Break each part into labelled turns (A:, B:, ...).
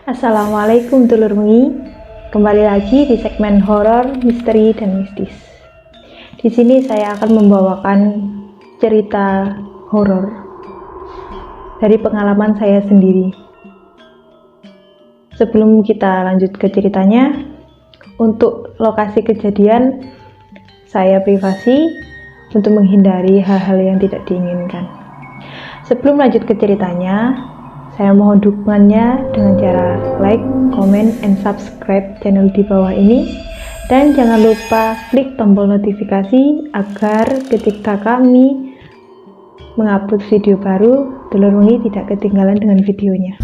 A: Assalamualaikum dulur mengi. Kembali lagi di segmen horor, misteri, dan mistis. Di sini saya akan membawakan cerita horor dari pengalaman saya sendiri. Sebelum kita lanjut ke ceritanya, untuk lokasi kejadian saya privasi untuk menghindari hal-hal yang tidak diinginkan. Sebelum lanjut ke ceritanya, saya mohon dukungannya dengan cara like, comment, and subscribe channel di bawah ini. Dan jangan lupa klik tombol notifikasi agar ketika kami mengupload video baru, dulur mengi tidak ketinggalan dengan videonya.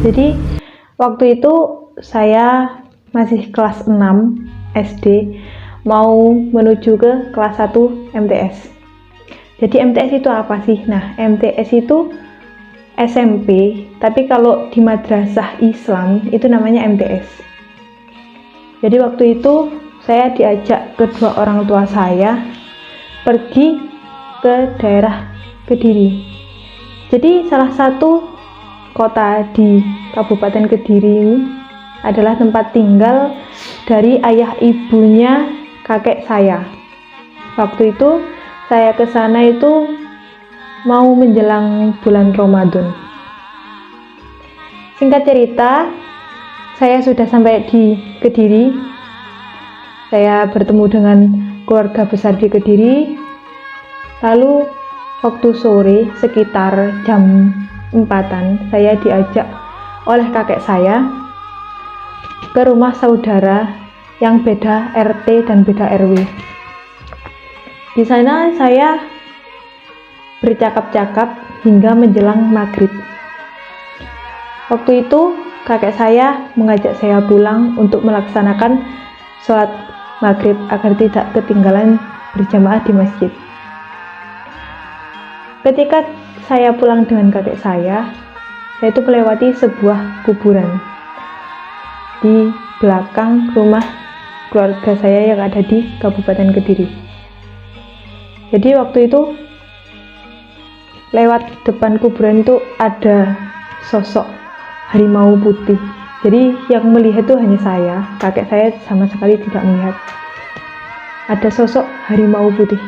A: Jadi waktu itu saya masih kelas 6 SD, mau menuju ke kelas 1 MTS. Jadi MTS itu apa sih? Nah, MTS itu SMP, tapi kalau di madrasah Islam itu namanya MTS. Jadi waktu itu saya diajak kedua orang tua saya pergi ke daerah Kediri. Jadi salah satu kota di Kabupaten Kediri ini adalah tempat tinggal dari ayah ibunya kakek saya. Waktu itu saya ke sana itu mau menjelang bulan Ramadan. Singkat cerita, saya sudah sampai di Kediri. Saya bertemu dengan keluarga besar di Kediri. Lalu waktu sore sekitar jam 4-an, saya diajak oleh kakek saya ke rumah saudara yang beda RT dan beda RW. Di sana saya bercakap-cakap hingga menjelang maghrib. Waktu itu kakek saya mengajak saya pulang untuk melaksanakan sholat maghrib agar tidak ketinggalan berjamaah di masjid. Ketika saya pulang dengan kakek saya itu melewati sebuah kuburan di belakang rumah keluarga saya yang ada di Kabupaten Kediri. Jadi waktu itu lewat depan kuburan itu ada sosok harimau putih. Jadi yang melihat itu hanya saya, kakek saya sama sekali tidak melihat. Ada sosok harimau putih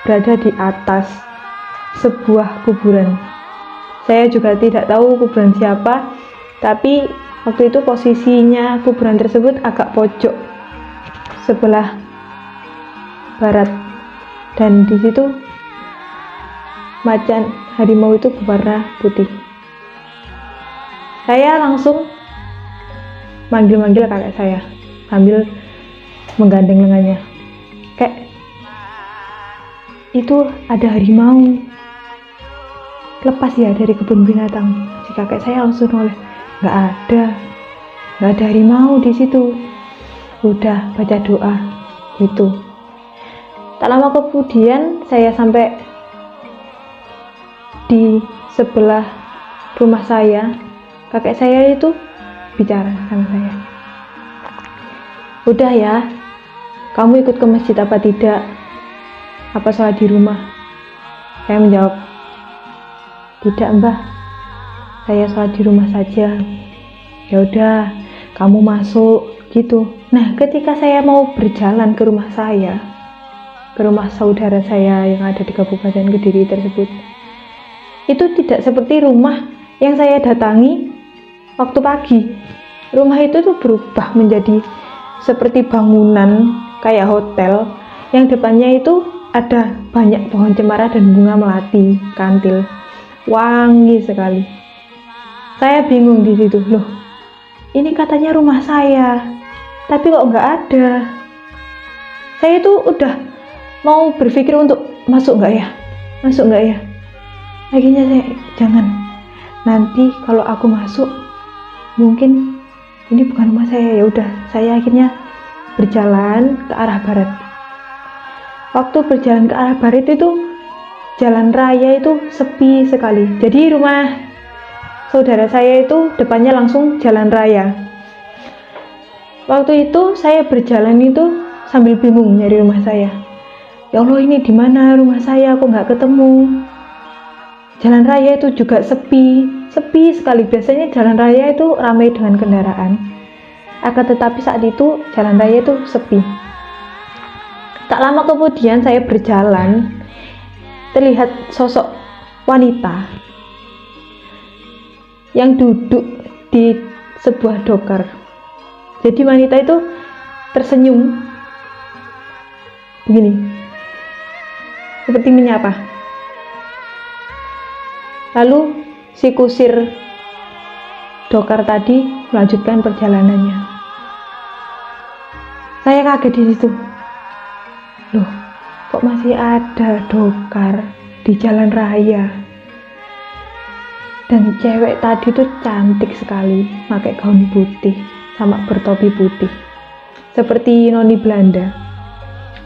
A: berada di atas sebuah kuburan. Saya juga tidak tahu kuburan siapa, tapi waktu itu posisinya kuburan tersebut agak pojok sebelah barat, dan di situ macan harimau itu berwarna putih. Saya langsung manggil-manggil kakek saya sambil menggandeng lengannya. "Kek, itu ada harimau, lepas ya dari kebun binatang." Si kakek saya langsung noleh, nggak ada harimau di situ. Udah baca doa gitu. Tak lama kemudian saya sampai di sebelah rumah saya. Kakek saya itu bicara sama saya, "Udah ya, kamu ikut ke masjid apa tidak? Apa sholat di rumah?" Saya menjawab, "Tidak, Mbah. Saya sholat di rumah saja." "Ya udah, kamu masuk," gitu. Nah, ketika saya mau berjalan ke rumah saya, ke rumah saudara saya yang ada di Kabupaten Kediri tersebut. Itu tidak seperti rumah yang saya datangi waktu pagi. Rumah itu tuh berubah menjadi seperti bangunan kayak hotel yang depannya itu ada banyak pohon cemara dan bunga melati, kantil, wangi sekali. Saya bingung di situ, loh, ini katanya rumah saya, tapi kok nggak ada. Saya tuh udah mau berpikir untuk masuk nggak ya, akhirnya saya jangan, nanti kalau aku masuk mungkin ini bukan rumah saya. Ya udah, saya akhirnya berjalan ke arah barat. Waktu berjalan ke arah barat itu jalan raya itu sepi sekali. Jadi rumah saudara saya itu depannya langsung jalan raya. Waktu itu saya berjalan itu sambil bingung nyari rumah saya. Ya Allah, ini di mana rumah saya? Aku nggak ketemu. Jalan raya itu juga sepi sekali. Biasanya jalan raya itu ramai dengan kendaraan. Akan tetapi saat itu jalan raya itu sepi. Tak lama kemudian saya berjalan, terlihat sosok wanita yang duduk di sebuah dokar. Jadi wanita itu tersenyum begini, seperti menyapa. Lalu si kusir dokar tadi melanjutkan perjalanannya. Saya kaget di situ. Loh, kok masih ada dokar di jalan raya? Dan cewek tadi tuh cantik sekali, pakai gaun putih sama bertopi putih, seperti noni Belanda.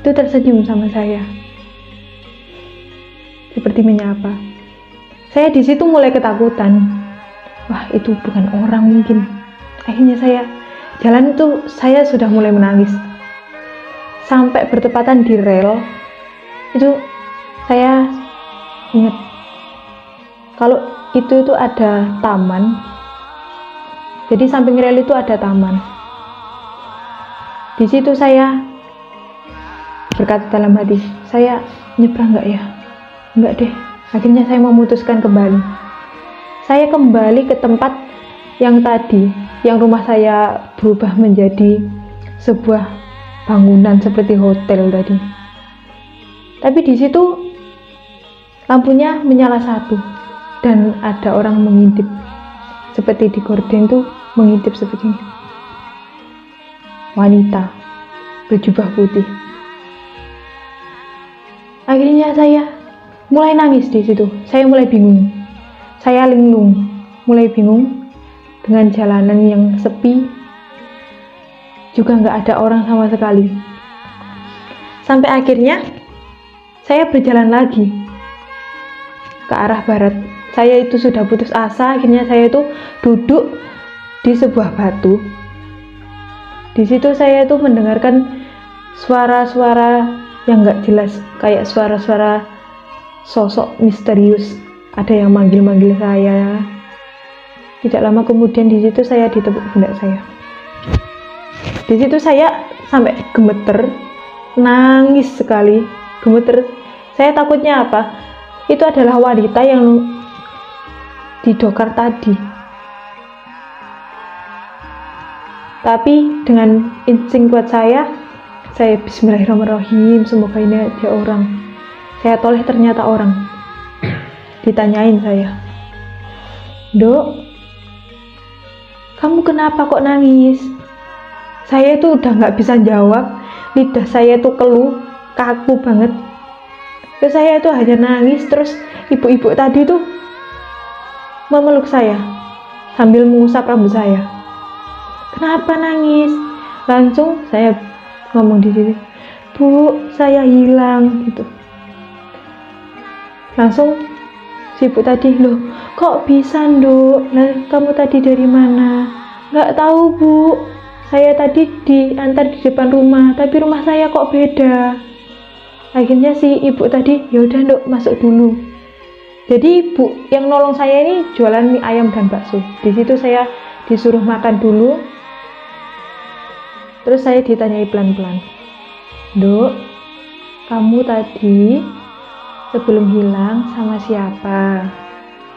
A: Itu tersenyum sama saya, seperti menyapa. Saya di situ mulai ketakutan. Wah, itu bukan orang mungkin. Akhirnya saya jalan itu, saya sudah mulai menangis. Sampai bertepatan di rel, itu saya ingat kalau itu ada taman. Jadi samping rel itu ada taman. Di situ saya berkata dalam hati, saya nyebrang nggak ya? Enggak deh. Akhirnya saya memutuskan kembali. Saya kembali ke tempat yang tadi, yang rumah saya berubah menjadi sebuah bangunan seperti hotel tadi. Tapi di situ lampunya menyala satu dan ada orang mengintip, seperti di gorden tuh mengintip seperti ini. Wanita berjubah putih. Akhirnya saya mulai nangis di situ. Saya mulai bingung. Saya linglung, mulai bingung dengan jalanan yang sepi, juga nggak ada orang sama sekali. Sampai akhirnya saya berjalan lagi ke arah barat. Saya itu sudah putus asa. Akhirnya saya itu duduk di sebuah batu. Di situ saya itu mendengarkan suara-suara yang nggak jelas, kayak suara-suara sosok misterius. Ada yang manggil-manggil saya. Tidak lama kemudian di situ saya ditepuk pundak saya. Di situ saya sampai gemeter, nangis sekali, gemeter. Saya takutnya apa? Itu adalah wanita yang di dokar tadi. Tapi dengan insting kuat saya bismillahirrahmanirrahim, semoga ini ada orang. Saya toleh, ternyata orang. Ditanyain saya, "Dok, kamu kenapa kok nangis?" Saya itu udah nggak bisa jawab, lidah saya itu keluh, kaku banget. Terus saya itu hanya nangis. Terus ibu-ibu tadi tuh memeluk saya sambil mengusap rambut saya. "Kenapa nangis?" Langsung saya ngomong di sini, "Bu, saya hilang," gitu. Langsung si ibu tadi, "Loh, kok bisa, Dok? Nah, kamu tadi dari mana?" "Nggak tahu, Bu. Saya tadi diantar di depan rumah, tapi rumah saya kok beda." Akhirnya si ibu tadi, "Ya udah, Dok, masuk dulu." Jadi ibu yang nolong saya ini jualan mie ayam dan bakso. Di situ saya disuruh makan dulu. Terus saya ditanyai pelan-pelan, "Dok, kamu tadi sebelum hilang sama siapa?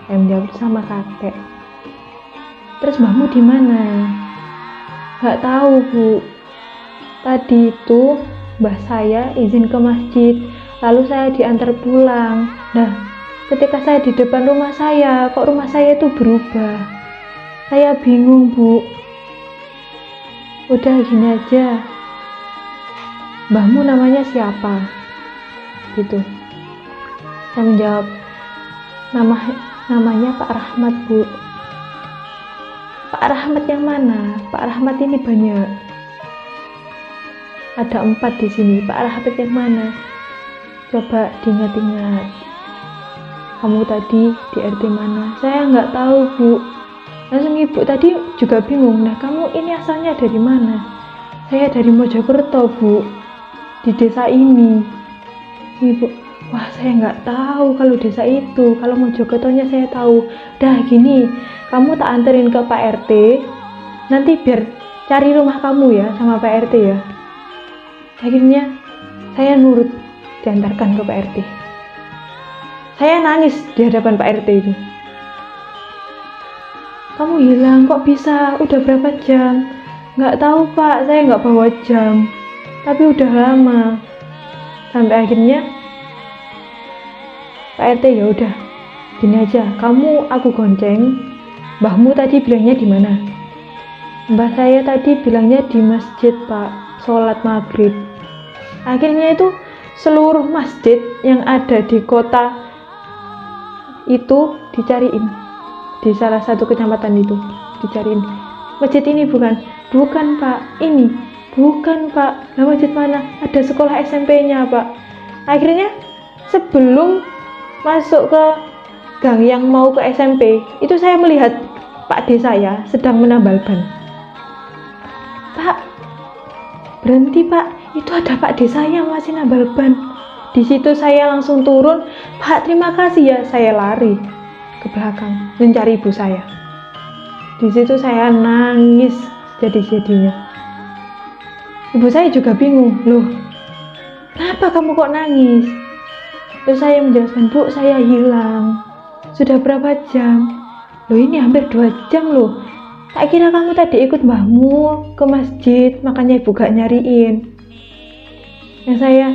A: Saya menjawab, sama kakek. Terus mbahmu di mana? Nggak tahu, Bu. Tadi itu mbah saya izin ke masjid, lalu saya diantar pulang. Nah, ketika saya di depan rumah saya, kok rumah saya itu berubah. Saya bingung, Bu. Udah gini aja. Mbahmu namanya siapa? Gitu. Saya menjawab, namanya Pak Rahmat, Bu. Pak Rahmat yang mana? Pak Rahmat ini banyak. Ada 4 di sini. Pak Rahmat yang mana? Coba diingat-ingat. Kamu tadi di RT mana? Saya nggak tahu, Bu. Langsung ibu tadi juga bingung. Nah, kamu ini asalnya dari mana? Saya dari Mojokerto, Bu. Di desa ini. Ibu, wah saya nggak tahu kalau desa itu. Kalau Mojokertonya saya tahu. Dah gini, kamu tak anterin ke Pak RT. Nanti biar cari rumah kamu ya sama Pak RT ya. Akhirnya saya nurut, diantarkan ke Pak RT. Saya nangis di hadapan Pak RT itu. Kamu hilang, kok bisa? Udah berapa jam? Nggak tahu, Pak, saya nggak bawa jam. Tapi udah lama. Sampai akhirnya Pak RT, ya udah, gini aja, kamu aku gonceng. Mbahmu tadi bilangnya di mana? Mbah saya tadi bilangnya di masjid, Pak, sholat maghrib. Akhirnya itu seluruh masjid yang ada di kota itu dicariin, di salah satu kecamatan itu dicariin. Masjid ini bukan Pak, ini bukan, Pak. Nah, masjid mana? Ada sekolah SMP-nya, Pak. Akhirnya sebelum masuk ke gang yang mau ke SMP, itu saya melihat Pak D saya sedang menambal ban. Pak, berhenti, Pak. Itu ada Pak D saya masih nambal ban. Di situ saya langsung turun. Pak, terima kasih ya. Saya lari ke belakang mencari ibu saya. Di situ saya nangis jadi-jadinya. Ibu saya juga bingung, loh, kenapa kamu kok nangis? Terus saya menjelaskan, Bu, saya hilang. Sudah berapa jam? Loh, ini hampir 2 jam loh. Tak kira kamu tadi ikut mbahmu ke masjid, makanya ibu gak nyariin. Yang saya,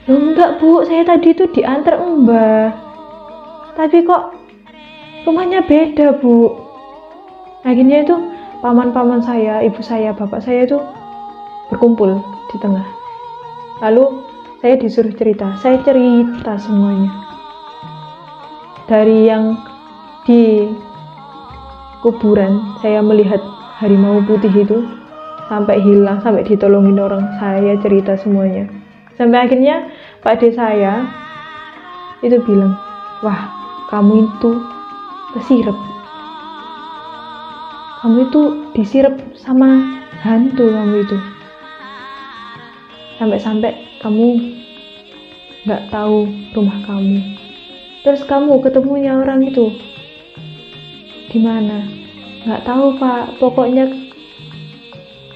A: loh enggak, Bu, saya tadi itu diantar mbah. Tapi kok rumahnya beda, Bu. Akhirnya itu paman-paman saya, ibu saya, bapak saya itu berkumpul di tengah. Lalu saya disuruh cerita. Saya cerita semuanya. Dari yang di kuburan saya melihat harimau putih itu sampai hilang, sampai ditolongin orang, saya cerita semuanya. Sampai akhirnya Pak D saya itu bilang, wah, kamu itu kesirep. Kamu itu disirep sama hantu kamu itu. Sampai-sampai kamu nggak tahu rumah kamu. Terus kamu ketemunya orang itu di mana? Nggak tahu, Pak. Pokoknya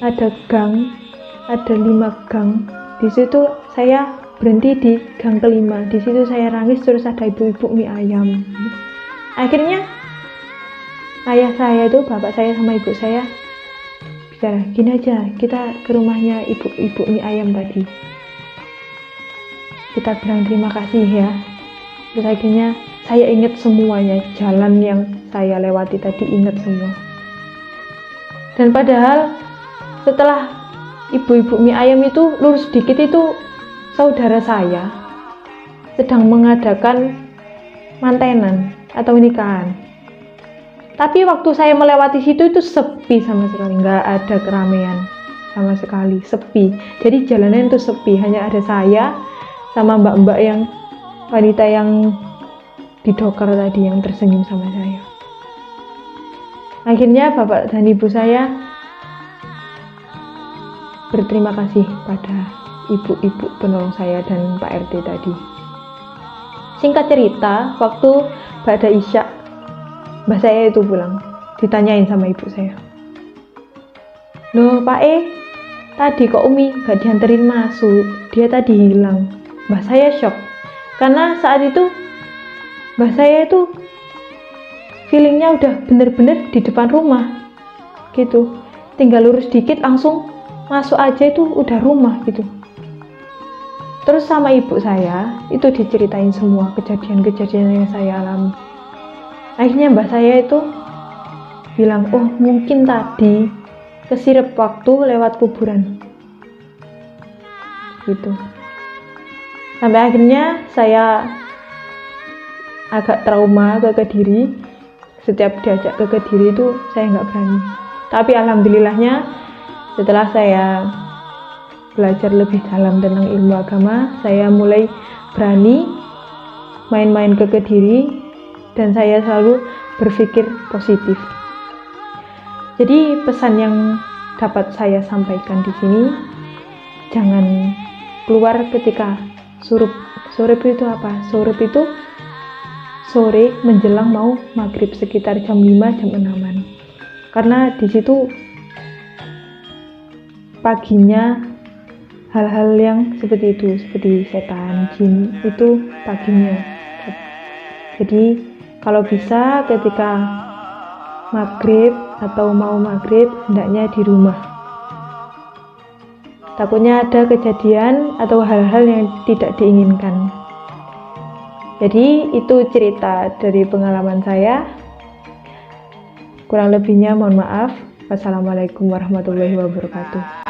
A: ada gang, ada 5 gang. Di situ saya berhenti di gang kelima. Di situ saya nangis, terus ada ibu-ibu mie ayam. Akhirnya ayah saya itu, bapak saya sama ibu saya bicara, gini aja, kita ke rumahnya ibu-ibu mie ayam tadi. Kita bilang terima kasih ya. Terus akhirnya saya ingat semuanya, jalan yang saya lewati tadi ingat semua. Dan padahal setelah ibu-ibu mie ayam itu lurus sedikit itu saudara saya sedang mengadakan mantenan atau nikahan. Tapi waktu saya melewati situ itu sepi sama sekali, nggak ada keramaian sama sekali, sepi. Jadi jalanan itu sepi, hanya ada saya sama mbak-mbak yang wanita yang di doker tadi yang tersenyum sama saya. Akhirnya bapak dan ibu saya berterima kasih pada ibu-ibu penolong saya dan Pak RT tadi. Singkat cerita, waktu pada Isya, mbah saya itu pulang, ditanyain sama ibu saya, loh Pak tadi kok Umi gak dianterin masuk, dia tadi hilang. mbah saya shock karena saat itu mbah saya itu feelingnya udah bener-bener di depan rumah gitu, tinggal lurus dikit langsung masuk aja itu udah rumah gitu. Terus sama ibu saya itu diceritain semua kejadian-kejadian yang saya alami. Akhirnya mbak saya itu bilang, oh mungkin tadi kesirep waktu lewat kuburan gitu. Sampai akhirnya saya agak trauma ke Kediri. Setiap diajak ke Kediri itu saya nggak berani. Tapi alhamdulillahnya setelah saya belajar lebih dalam tentang ilmu agama, saya mulai berani main-main ke Kediri dan saya selalu berpikir positif. Jadi pesan yang dapat saya sampaikan di sini, jangan keluar ketika surup. Surup itu apa? Surup itu sore menjelang mau maghrib sekitar jam 5 jam 6-an. Karena di situ paginya hal-hal yang seperti itu, seperti setan, jin itu paginya. Jadi kalau bisa ketika maghrib atau mau maghrib hendaknya di rumah. Takutnya ada kejadian atau hal-hal yang tidak diinginkan. Jadi itu cerita dari pengalaman saya. Kurang lebihnya mohon maaf. Wassalamualaikum warahmatullahi wabarakatuh.